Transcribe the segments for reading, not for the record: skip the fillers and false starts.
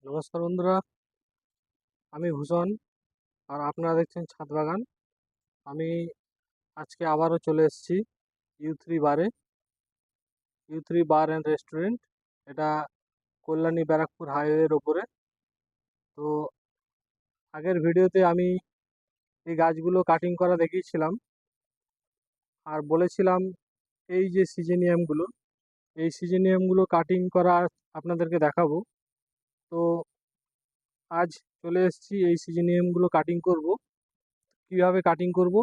নমস্কার বন্ধুরা, আমি ভূষণ আর আপনারা দেখছেন ছাদ বাগান। আমি আজকে আবারও চলে এসেছি ইউ3 বারে। ইউ3 বার অ্যান্ড রেস্টুরেন্ট, এটা কল্যাণী ব্যারাকপুর হাইওয়ের ওপরে। তো আগের ভিডিওতে আমি এই গাছগুলো কাটিং করা দেখিয়েছিলাম আর বলেছিলাম এই যে সিজেনিয়ামগুলো, এই সিজেনিয়ামগুলো কাটিং করা আপনাদেরকে দেখাবো। তো আজ চলে এসেছি এই সিজেনিয়ামগুলো কাটিং করব। কীভাবে কাটিং করব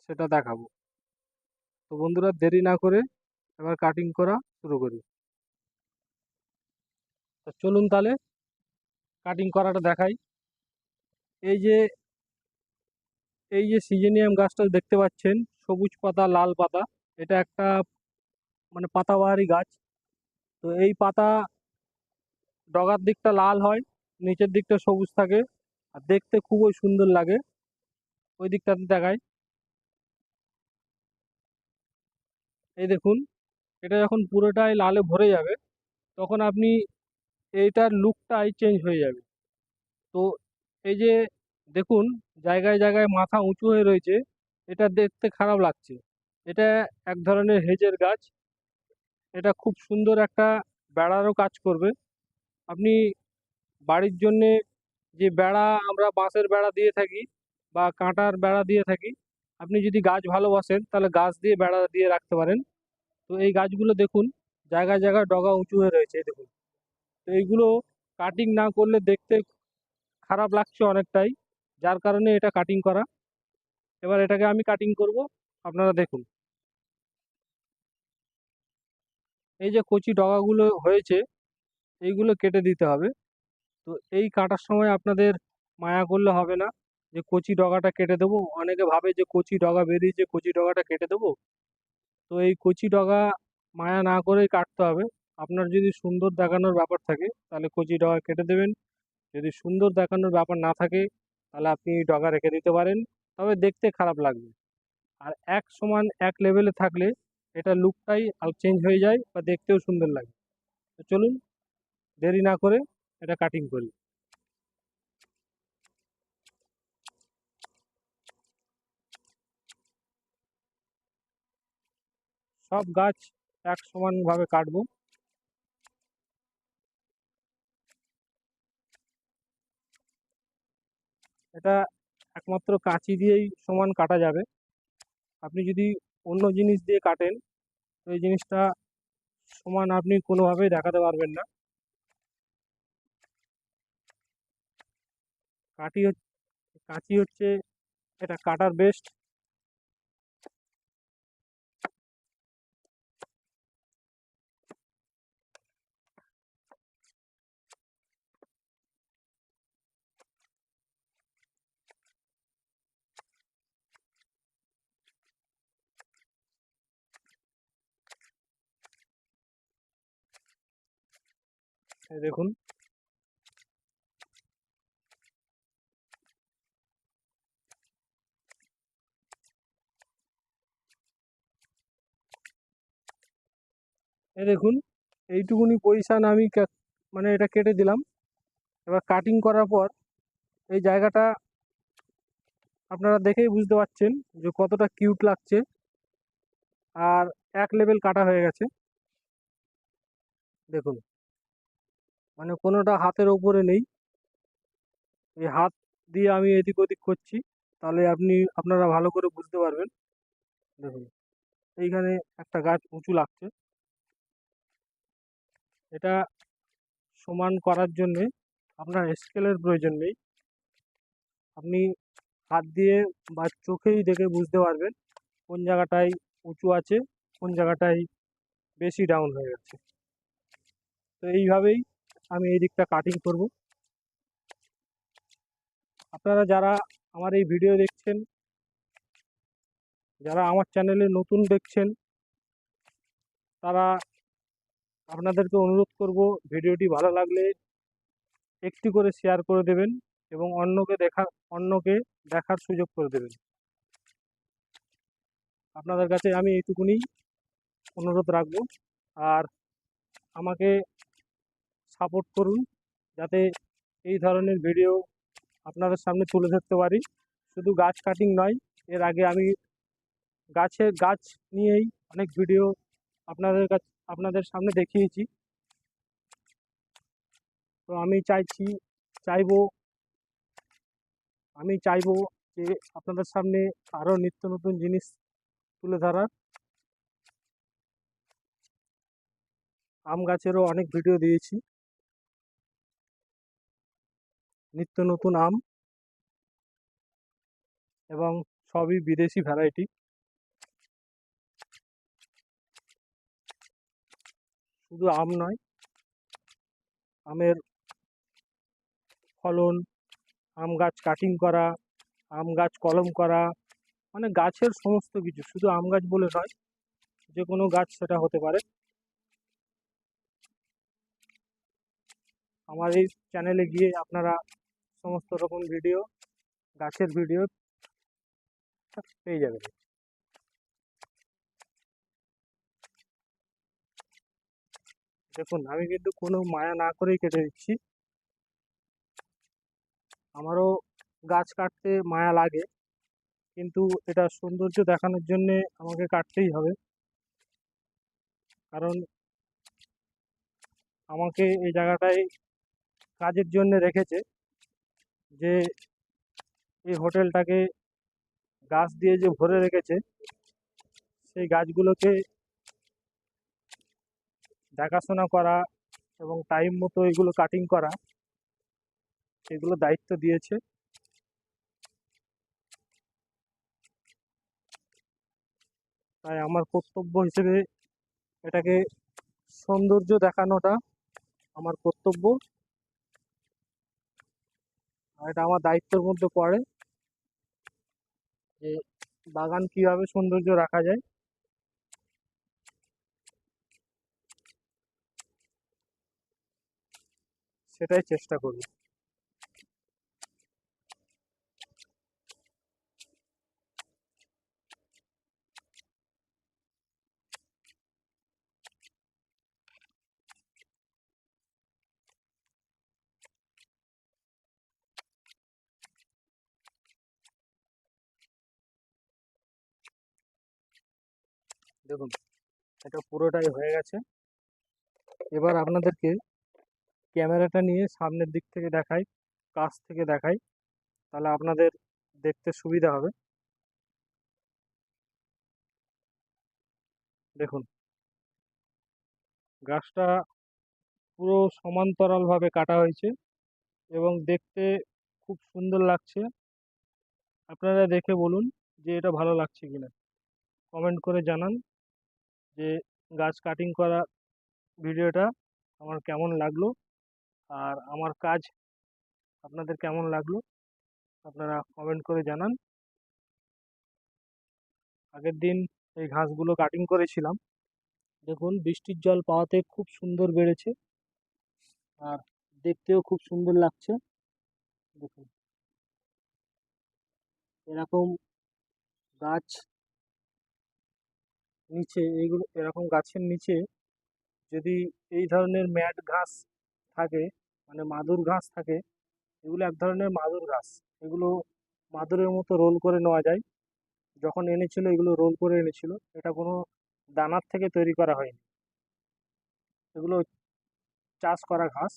সেটা দেখাবো। তো বন্ধুরা, দেরি না করে এবার কাটিং করা শুরু করি। তো চলুন তাহলে কাটিং করাটা দেখাই। এই যে এই যে সিজেনিয়াম গাছটা দেখতে পাচ্ছেন, সবুজ পাতা লাল পাতা, এটা একটা মানে পাতাবাহারি গাছ। তো এই পাতা ডগার দিকটা লাল হয়, নিচের দিকটা সবুজ থাকে, আর দেখতে খুবই সুন্দর লাগে। ওই দিকটাতে দেখায়, এই দেখুন, এটা যখন পুরোটাই লালে ভরে যাবে তখন আপনি এইটার লুকটাই চেঞ্জ হয়ে যাবে। তো এই যে দেখুন, জায়গায় জায়গায় মাথা উঁচু হয়ে রয়েছে, এটা দেখতে খারাপ লাগছে। এটা এক ধরনের হেজের গাছ। এটা খুব সুন্দর একটা বেড়ারও কাজ করবে। আপনি বাড়ির জন্যে যে বেড়া, আমরা বাঁশের বেড়া দিয়ে থাকি বা কাঁটার বেড়া দিয়ে থাকি, আপনি যদি গাছ ভালোবাসেন তাহলে গাছ দিয়ে বেড়া দিয়ে রাখতে পারেন। তো এই গাছগুলো দেখুন, জায়গায় জায়গায় ডগা উঁচু হয়ে রয়েছে, এই দেখুন। তো এইগুলো কাটিং না করলে দেখতে খারাপ লাগছে অনেকটাই, যার কারণে এটা কাটিং করা। এবার এটাকে আমি কাটিং করব, আপনারা দেখুন। এই যে কচি ডগাগুলো হয়েছে, এইগুলো কেটে দিতে হবে। তো এই কাটার সময় আপনাদের মায়া করলে হবে না যে কচি ডগাটা কেটে দেবো। অনেকে ভাবে যে কচি ডগা বেরিয়েছে, কচি ডগাটা কেটে দেবো। তো এই কচি ডগা মায়া না করেই কাটতে হবে। আপনার যদি সুন্দর দেখানোর ব্যাপার থাকে তাহলে কচি ডগা কেটে দেবেন। যদি সুন্দর দেখানোর ব্যাপার না থাকে তাহলে আপনি ডগা রেখে দিতে পারেন, তবে দেখতে খারাপ লাগবে। আর এক সমান এক লেভেলে থাকলে এটা লুকটাই চেঞ্জ হয়ে যায় বা দেখতেও সুন্দর লাগে। তো চলুন দেরি না করে এটা কাটিং করি। সব গাছ এক সমানভাবে কাটবো। এটা একমাত্র কাঁচি দিয়েই সমান কাটা যাবে। আপনি যদি অন্য জিনিস দিয়ে কাটেন তো এই জিনিসটা সমান আপনি কোনোভাবেই দেখাতে পারবেন না। কাটি হচ্ছে কাঁচি হচ্ছে এটা কাটার বেস্ট। এই দেখুন, এই দেখুন, এইটুকুনি পজিশান আমি মানে এটা কেটে দিলাম। এবার কাটিং করার পর এই জায়গাটা আপনারা দেখেই বুঝতে পারছেন যে কতটা কিউট লাগছে। আর এক লেভেল কাটা হয়ে গেছে, দেখুন, মানে কোনোটা হাতের ওপরে নেই। এই হাত দিয়ে আমি এদিক ওদিক করছি, তাহলে আপনারা ভালো করে বুঝতে পারবেন। দেখুন, এইখানে একটা গাছ উঁচু লাগছে। এটা সমান করার জন্যে আপনার স্কেলের প্রয়োজন নেই। আপনি হাত দিয়ে বা চোখেই দেখে বুঝতে পারবেন কোন জায়গাটায় উঁচু আছে, কোন জায়গাটায় বেশি ডাউন হয়ে গেছে। তো এইভাবেই আমি এই দিকটা কাটিং করব। আপনারা যারা আমার এই ভিডিও দেখছেন, যারা আমার চ্যানেলে নতুন দেখছেন, তারা আপনাদেরকে অনুরোধ করব ভিডিওটি ভালো লাগলে একটি করে শেয়ার করে দেবেন এবং অন্যকে দেখার সুযোগ করে দেবেন। আপনাদের কাছে আমি এইটুকুনি অনুরোধ রাখবো। আর আমাকে সাপোর্ট করুন যাতে এই ধরনের ভিডিও আপনাদের সামনে তুলে ধরতে পারি। শুধু গাছ কাটিং নয়, এর আগে আমি গাছ নিয়েই অনেক ভিডিও আপনাদের সামনে দেখিয়েছি। তো চাইবো আমি চাইবো যে আপনাদের সামনে আরও নিত্য নতুন জিনিস তুলে ধরার। আম গাছেরও অনেক ভিডিও দিয়েছি, নিত্য নতুন আম, এবং সবই বিদেশি ভ্যারাইটি। শুধু আম নয়, আমের ফলন, আম গাছ কাটিং করা, আম গাছ কলম করা, মানে গাছের সমস্ত কিছু, শুধু আম গাছ বলে নয়, যে কোনো গাছ সেটা হতে পারে। আমার এই চ্যানেলে গিয়ে আপনারা সমস্ত রকম ভিডিও, গাছের ভিডিও পেয়ে যাবেন। দেখুন, আমি কিন্তু কোনো মায়া না করেই কেটে দিচ্ছি। আমারও গাছ কাটতে মায়া লাগে, কিন্তু এটা সৌন্দর্য দেখানোর জন্যে আমাকে কাটতেই হবে। কারণ আমাকে এই জায়গাটায় কাজের জন্য রেখেছে, যে এই হোটেলটাকে গাছ দিয়ে যে ভরে রেখেছে, সেই গাছগুলোকে দেখাশোনা করা এবং টাইম মতো এগুলো কাটিং করা, এগুলো দায়িত্ব দিয়েছে। তাই আমার কর্তব্য হিসেবে এটাকে সৌন্দর্য দেখানোটা আমার কর্তব্য, আর এটা আমার দায়িত্বের মধ্যে পড়ে যে বাগান কিভাবে সৌন্দর্য রাখা যায় সেটাই চেষ্টা করব। দেখুন, এটা পুরোটাই হয়ে গেছে। এবার আপনাদেরকে ক্যামেরাটা নিয়ে সামনের দিক থেকে দেখাই, কাছ থেকে দেখাই, তাহলে আপনাদের দেখতে সুবিধা হবে। দেখুন, গাছটা পুরো সমান্তরালভাবে কাটা হয়েছে এবং দেখতে খুব সুন্দর লাগছে। আপনারা দেখে বলুন যে এটা ভালো লাগছে কিনা, কমেন্ট করে জানান যে গাছ কাটিং করা ভিডিওটা আমার কেমন লাগলো, আর আমার কাজ আপনাদের কেমন লাগলো আপনারা কমেন্ট করে জানান। আগের দিন এই ঘাসগুলো কাটিং করেছিলাম, দেখুন বৃষ্টির জল পাওয়াতে খুব সুন্দর বেড়েছে, আর দেখতেও খুব সুন্দর লাগছে। দেখুন, এরকম গাছ নিচে, এইগুলো এরকম গাছের নিচে যদি এই ধরনের ম্যাট ঘাস থাকে, মানে মাদুর ঘাস থাকে, এগুলো এক ধরনের মাদুর ঘাস। এগুলো মাদুরের মতো রোল করে নেওয়া যায়। যখন এনেছিল এগুলো রোল করে এনেছিল, এটা কোনো দানার থেকে তৈরি করা হয়নি, এগুলো চাষ করা ঘাস।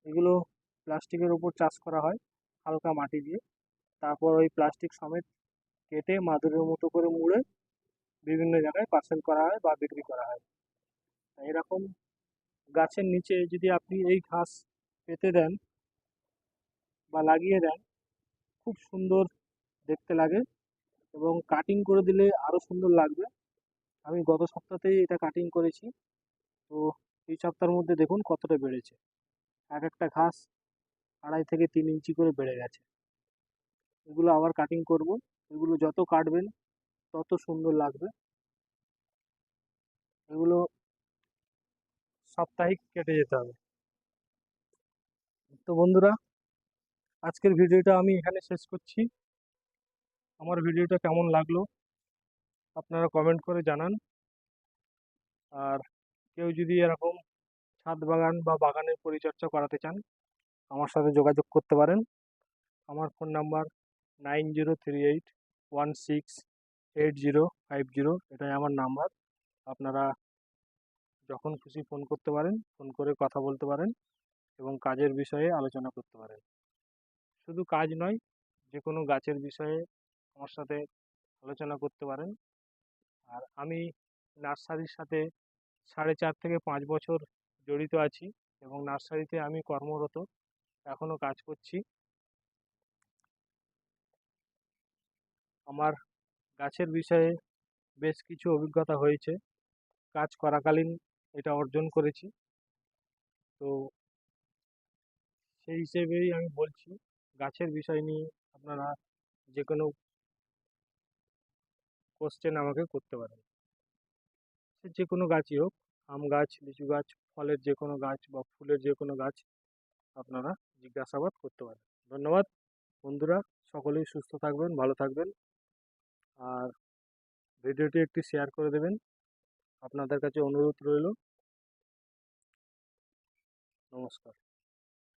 এগুলো প্লাস্টিকের উপর চাষ করা হয় হালকা মাটি দিয়ে, তারপর ওই প্লাস্টিক সমেত কেটে মাদুরের মতো করে মুড়ে বিভিন্ন জায়গায় পার্সেল করা হয় বা বিক্রি করা হয়। এরকম গাছের নিচে যদি আপনি এই ঘাস পেতে দেন বা লাগিয়ে দেন, খুব সুন্দর দেখতে লাগে, এবং কাটিং করে দিলে আরও সুন্দর লাগবে। আমি গত সপ্তাহতেই এটা কাটিং করেছি, তো এই সপ্তাহের মধ্যে দেখুন কতটা বেড়েছে। এক একটা ঘাস 2.5 থেকে 3 ইঞ্চি করে বেড়ে গেছে। এগুলো আবার কাটিং করব, এগুলো যত কাটবেন তত সুন্দর লাগবে। এগুলো সাপ্তাহিক কেটে যেতে হবে। তো বন্ধুরা, আজকের ভিডিওটা আমি এখানে শেষ করছি। আমার ভিডিওটা কেমন লাগলো আপনারা কমেন্ট করে জানান। আর কেউ যদি এরকম ছাদ বাগান বা বাগানের পরিচর্যা করাতে চান, আমার সাথে যোগাযোগ করতে পারেন। আমার ফোন নাম্বার 9038168050, এটাই আমার নাম্বার। আপনারা যখন খুশি ফোন করতে পারেন, ফোন করে কথা বলতে পারেন এবং কাজের বিষয়ে আলোচনা করতে পারেন। শুধু কাজ নয়, যে কোনো গাছের বিষয়ে আমার সাথে আলোচনা করতে পারেন। আর আমি নার্সারির সাথে 4.5 থেকে 5 বছর জড়িত আছি এবং নার্সারিতে আমি কর্মরত, এখনও কাজ করছি। আমার গাছের বিষয়ে বেশ কিছু অভিজ্ঞতা হয়েছে, কাজ করাকালীন এটা অর্জন করেছি। তো সেই হিসেবেই আমি বলছি, গাছের বিষয় নিয়ে আপনারা যে কোনো কোশ্চেন আমাকে করতে পারেন। সে যে কোনো গাছই হোক, আম গাছ, লিচু গাছ, ফলের যে কোনো গাছ বা ফুলের যে কোনো গাছ, আপনারা জিজ্ঞাসাবাদ করতে পারেন। ধন্যবাদ বন্ধুরা, সকলেই সুস্থ থাকবেন, ভালো থাকবেন। আর ভিডিওটি একটি শেয়ার করে দেবেন, আপনাদের কাছে অনুরোধ রইল। নমস্কার।